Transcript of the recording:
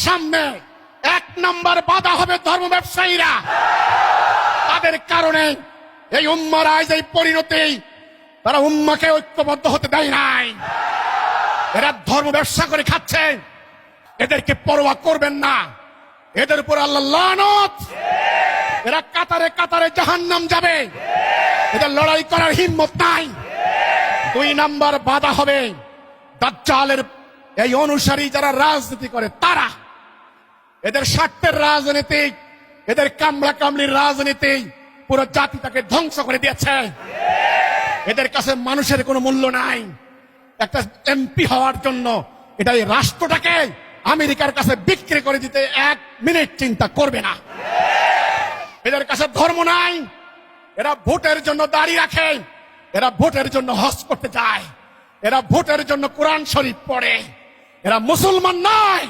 সামনে এক নাম্বার বাধা হবে ধর্ম ব্যবসায়ীরা। তাদের কারণে এই উম্মার আজ এই পরিণতি, তারা উম্মাকে ঐক্যবদ্ধ হতে দেয় নাই। এরা ধর্ম ব্যবসা করে খাচ্ছে, এদেরকে পরোয়া করবেন না। এদের উপর আল্লাহ লানত। এরা কাতারে কাতারে জাহান্নাম যাবে, এদের লড়াই করার হিম্মত নাই। 2 নাম্বার বাধা হবে দাজ্জালের এই অনুসারী যারা রাজনীতি করে, তারা এদের স্বার্থের রাজনীতি, এদের কামলা কামলির রাজনীতি পুরো জাতিটাকে ধ্বংস করে দিয়েছে। এদের কাছে মানুষের কোনো মূল্য নাই। একটা এমপি হওয়ার জন্য এটা এই রাষ্ট্রটাকে আমেরিকার কাছে বিক্রি করে দিতে 1 মিনিট চিন্তা করবে না। এদের কাছে ধর্ম নাই। এরা ভোটের জন্য দাড়ি রাখে, এরা ভোটের জন্য হজ করতে যায়, এরা ভোটের জন্য কোরআন শরীফ পড়ে। এরা মুসলমান নয়।